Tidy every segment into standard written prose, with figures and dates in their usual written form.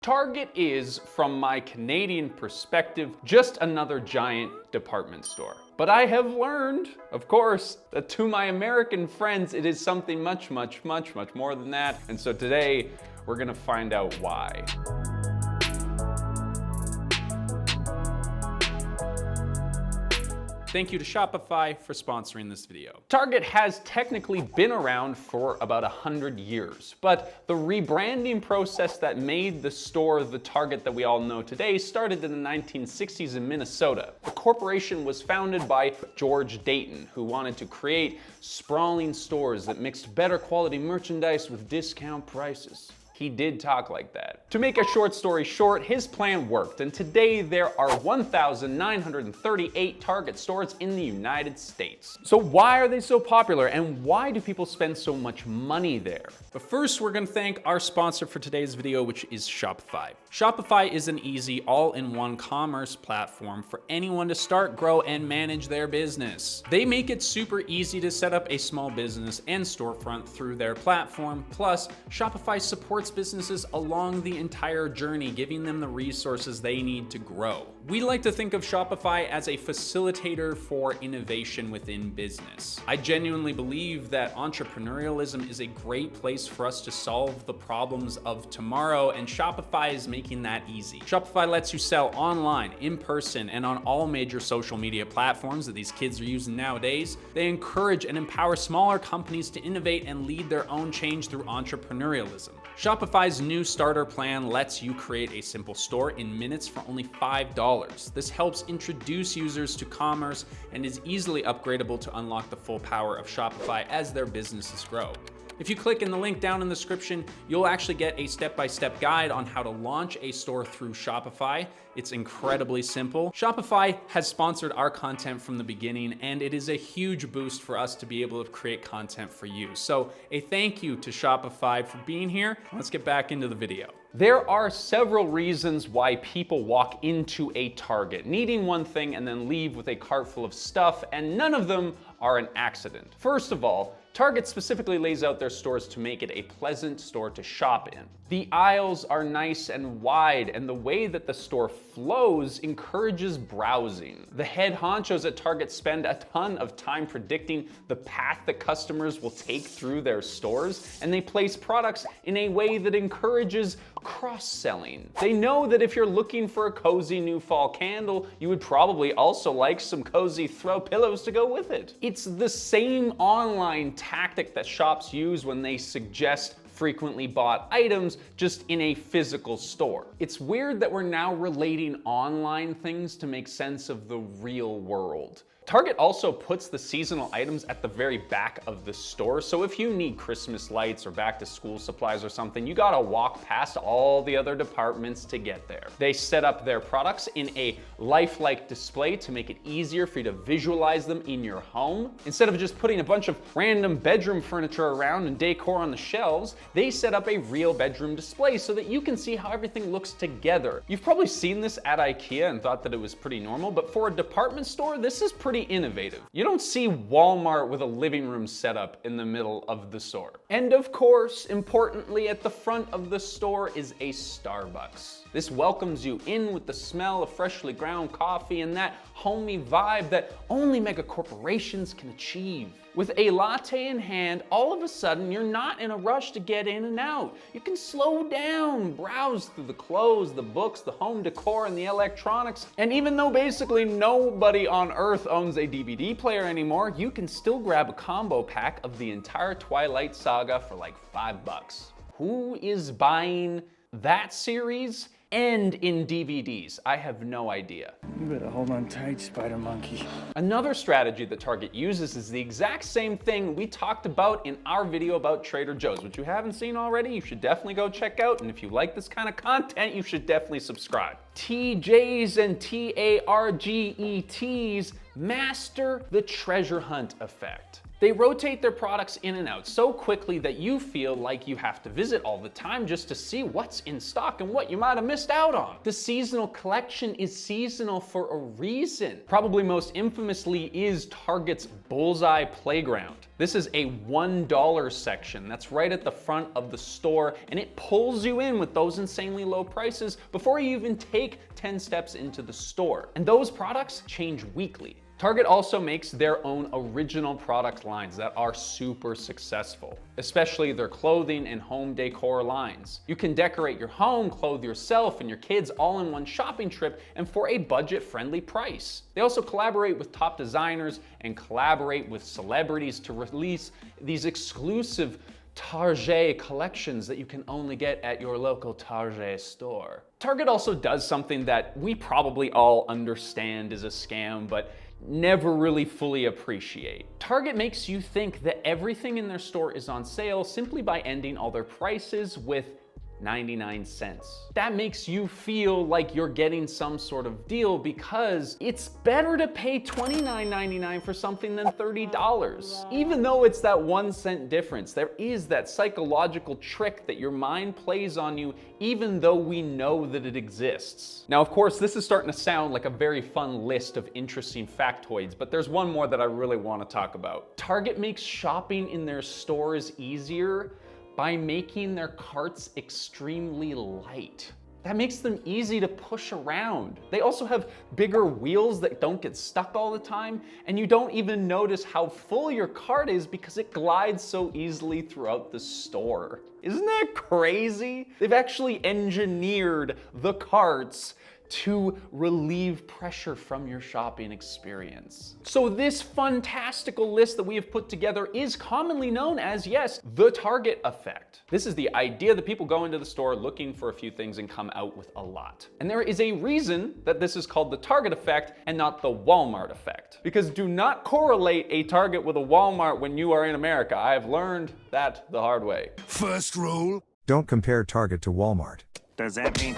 Target is, from my Canadian perspective, just another giant department store. But I have learned, of course, that to my American friends, it is something much more than that. And so today, we're gonna find out why. Thank you to Shopify for sponsoring this video. Target has technically been around for about 100 years, but the rebranding process that made the store the Target that we all know today started in the 1960s in Minnesota. The corporation was founded by George Dayton, who wanted to create sprawling stores that mixed better quality merchandise with discount prices. He did talk like that. To make a short story short, his plan worked, and today there are 1,938 Target stores in the United States. So why are they so popular, and why do people spend so much money there? But first, we're gonna thank our sponsor for today's video, which is Shopify. Shopify is an easy, all-in-one commerce platform for anyone to start, grow, and manage their business. They make it super easy to set up a small business and storefront through their platform. Plus, Shopify supports businesses along the entire journey, giving them the resources they need to grow. We like to think of Shopify as a facilitator for innovation within business. I genuinely believe that entrepreneurialism is a great place for us to solve the problems of tomorrow, and Shopify is making that easy. Shopify lets you sell online, in person, and on all major social media platforms that these kids are using nowadays. They encourage and empower smaller companies to innovate and lead their own change through entrepreneurialism. Shopify's new starter plan lets you create a simple store in minutes for only $5. This helps introduce users to commerce and is easily upgradable to unlock the full power of Shopify as their businesses grow. If you click in the link down in the description, you'll actually get a step-by-step guide on how to launch a store through Shopify. It's incredibly simple. Shopify has sponsored our content from the beginning, and it is a huge boost for us to be able to create content for you. So a thank you to Shopify for being here. Let's get back into the video. There are several reasons why people walk into a Target, needing one thing and then leave with a cart full of stuff, and none of them are an accident. First of all, Target specifically lays out their stores to make it a pleasant store to shop in. The aisles are nice and wide, and the way that the store flows encourages browsing. The head honchos at Target spend a ton of time predicting the path that customers will take through their stores, and they place products in a way that encourages cross-selling. They know that if you're looking for a cozy new fall candle, you would probably also like some cozy throw pillows to go with it. It's the same online tactic that shops use when they suggest frequently bought items, just in a physical store. It's weird that we're now relating online things to make sense of the real world. Target also puts the seasonal items at the very back of the store, so if you need Christmas lights or back to school supplies or something, you gotta walk past all the other departments to get there. They set up their products in a lifelike display to make it easier for you to visualize them in your home. Instead of just putting a bunch of random bedroom furniture around and decor on the shelves, they set up a real bedroom display so that you can see how everything looks together. You've probably seen this at IKEA and thought that it was pretty normal, but for a department store, this is pretty innovative. You don't see Walmart with a living room setup in the middle of the store. And of course, importantly, at the front of the store is a Starbucks. This welcomes you in with the smell of freshly ground coffee and that homey vibe that only mega corporations can achieve. With a latte in hand, all of a sudden you're not in a rush to get in and out. You can slow down, browse through the clothes, the books, the home decor, and the electronics. And even though basically nobody on earth owns a DVD player anymore, you can still grab a combo pack of the entire Twilight Saga for like $5. Who is buying that series and in DVDs? I have no idea. You better hold on tight, Spider Monkey. Another strategy that Target uses is the exact same thing we talked about in our video about Trader Joe's, which you haven't seen already, you should definitely go check out. And if you like this kind of content, you should definitely subscribe. TJs and TARGETs master the treasure hunt effect. They rotate their products in and out so quickly that you feel like you have to visit all the time just to see what's in stock and what you might have missed out on. The seasonal collection is seasonal for a reason. Probably most infamously is Target's Bullseye Playground. This is a $1 section that's right at the front of the store, and it pulls you in with those insanely low prices before you even take 10 steps into the store. And those products change weekly. Target also makes their own original product lines that are super successful, especially their clothing and home decor lines. You can decorate your home, clothe yourself and your kids all in one shopping trip and for a budget-friendly price. They also collaborate with top designers and collaborate with celebrities to release these exclusive Target collections that you can only get at your local Target store. Target also does something that we probably all understand is a scam, but never really fully appreciate. Target makes you think that everything in their store is on sale simply by ending all their prices with 99 cents. That makes you feel like you're getting some sort of deal because it's better to pay $29.99 for something than $30. Even though it's that 1 cent difference, there is that psychological trick that your mind plays on you even though we know that it exists. Now, of course, this is starting to sound like a very fun list of interesting factoids, but there's one more that I really want to talk about. Target makes shopping in their stores easier by making their carts extremely light. That makes them easy to push around. They also have bigger wheels that don't get stuck all the time, and you don't even notice how full your cart is because it glides so easily throughout the store. Isn't that crazy? They've actually engineered the carts to relieve pressure from your shopping experience. So this fantastical list that we have put together is commonly known as, yes, the Target effect. This is the idea that people go into the store looking for a few things and come out with a lot. And there is a reason that this is called the Target effect and not the Walmart effect. Because do not correlate a Target with a Walmart when you are in America. I have learned that the hard way. First rule: don't compare Target to Walmart. does that mean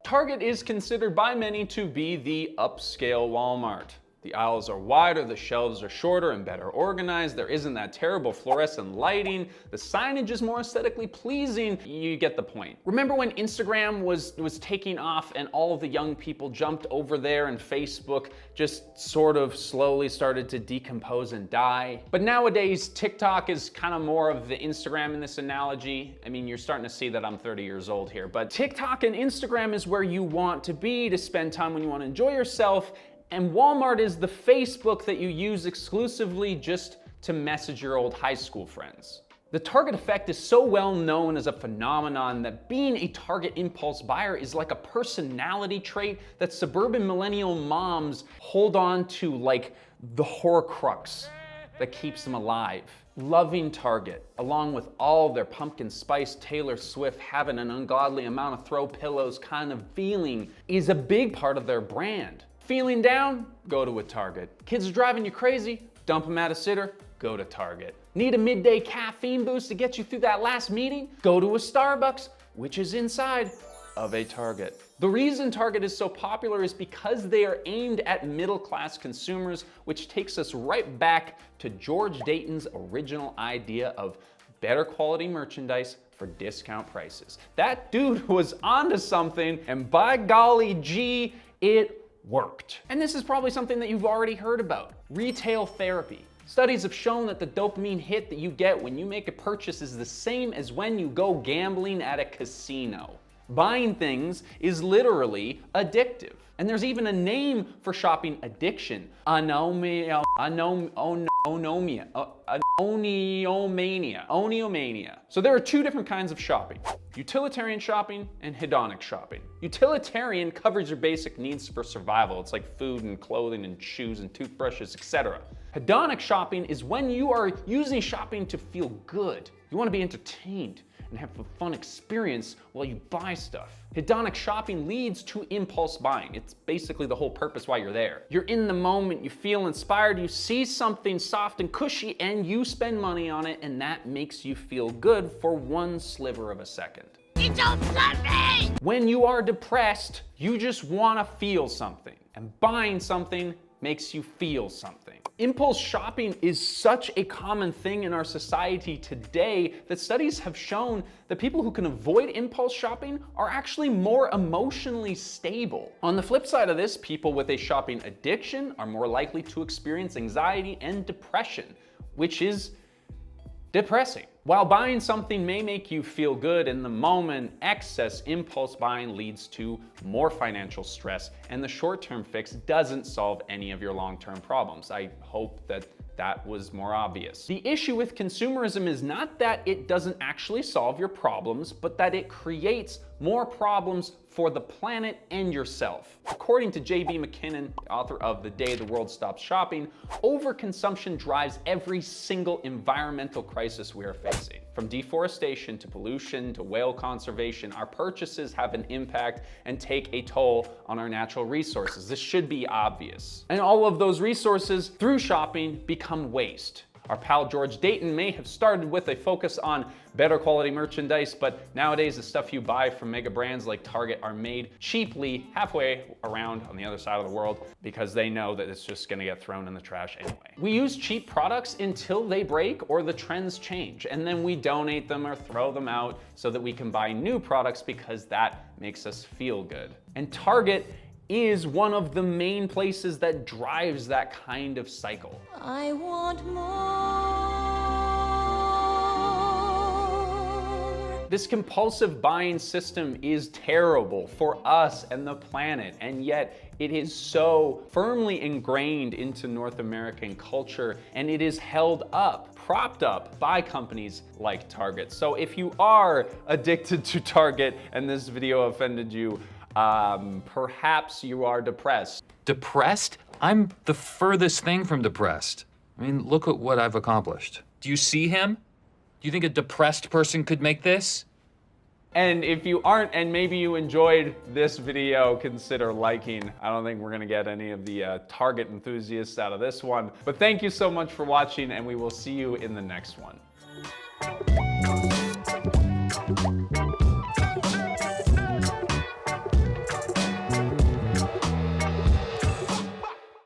Target is considered by many to be the upscale Walmart. The aisles are wider, the shelves are shorter and better organized, there isn't that terrible fluorescent lighting, the signage is more aesthetically pleasing, you get the point. Remember when Instagram was taking off and all of the young people jumped over there and Facebook just sort of slowly started to decompose and die? But nowadays, TikTok is kind of more of the Instagram in this analogy. I mean, you're starting to see that I'm 30 years old here, but TikTok and Instagram is where you want to be to spend time when you want to enjoy yourself. And Walmart is the Facebook that you use exclusively just to message your old high school friends. The Target effect is so well known as a phenomenon that being a Target impulse buyer is like a personality trait that suburban millennial moms hold on to like the Horcrux that keeps them alive. Loving Target, along with all their pumpkin spice Taylor Swift having an ungodly amount of throw pillows kind of feeling, is a big part of their brand. Feeling down? Go to a Target. Kids are driving you crazy? Dump them at a sitter? Go to Target. Need a midday caffeine boost to get you through that last meeting? Go to a Starbucks, which is inside of a Target. The reason Target is so popular is because they are aimed at middle-class consumers, which takes us right back to George Dayton's original idea of better quality merchandise for discount prices. That dude was onto something, and by golly gee, it worked. And this is probably something that you've already heard about. Retail therapy. Studies have shown that the dopamine hit that you get when you make a purchase is the same as when you go gambling at a casino. Buying things is literally addictive. And there's even a name for shopping addiction. Oniomania. So there are two different kinds of shopping. Utilitarian shopping and hedonic shopping. Utilitarian covers your basic needs for survival. It's like food and clothing and shoes and toothbrushes, etc. Hedonic shopping is when you are using shopping to feel good. You want to be entertained and have a fun experience while you buy stuff. Hedonic shopping leads to impulse buying. It's basically the whole purpose why you're there. You're in the moment, you feel inspired, you see something soft and cushy, and you spend money on it, and that makes you feel good for one sliver of a second. You don't love me! When you are depressed, you just want to feel something, and buying something makes you feel something. Impulse shopping is such a common thing in our society today that studies have shown that people who can avoid impulse shopping are actually more emotionally stable. On the flip side of this, people with a shopping addiction are more likely to experience anxiety and depression, which is depressing. While buying something may make you feel good in the moment, excess impulse buying leads to more financial stress, and the short-term fix doesn't solve any of your long-term problems. I hope that was more obvious. The issue with consumerism is not that it doesn't actually solve your problems, but that it creates more problems for the planet and yourself. According to J.B. McKinnon, author of The Day the World Stops Shopping, overconsumption drives every single environmental crisis we are facing. From deforestation to pollution to whale conservation, our purchases have an impact and take a toll on our natural resources. This should be obvious. And all of those resources, through shopping, become waste. Our pal George Dayton may have started with a focus on better quality merchandise, but nowadays the stuff you buy from mega brands like Target are made cheaply halfway around on the other side of the world because they know that it's just gonna get thrown in the trash anyway. We use cheap products until they break or the trends change, and then we donate them or throw them out so that we can buy new products because that makes us feel good. And Target is one of the main places that drives that kind of cycle. I want more. This compulsive buying system is terrible for us and the planet, and yet it is so firmly ingrained into North American culture, and it is held up, propped up by companies like Target. So if you are addicted to Target and this video offended you, perhaps you are depressed. Depressed? I'm the furthest thing from depressed. I mean, look at what I've accomplished. Do you see him? Do you think a depressed person could make this? And if you aren't, and maybe you enjoyed this video, consider liking. I don't think we're gonna get any of the Target enthusiasts out of this one. But thank you so much for watching, and we will see you in the next one.